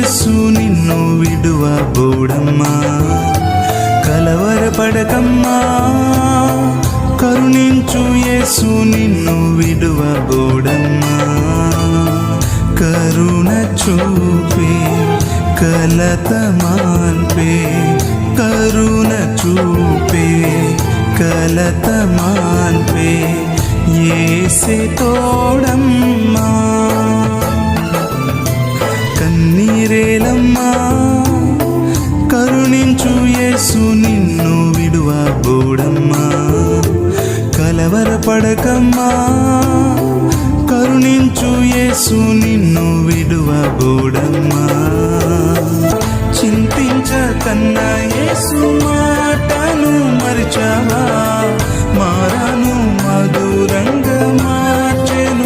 యేసు నిన్ను విడువబోడమ్మా. కలవరపడకమ్మా, కరుణించు యేసు నిన్ను విడువబోడమ్మా. కరుణ చూపే కలత మాన్పే, కరుణ చూపే కలత మాన్పే యేసే తోడమ్మా. కన్నీరేలమ్మా, కరుణించు యేసు నిన్ను విడువబోడమ్మా. కలవరపడకమ్మా, కరుణించు యేసు నిన్ను విడువబోడమ్మా. చింతించకన్నా యేసు మాటను మరిచావా,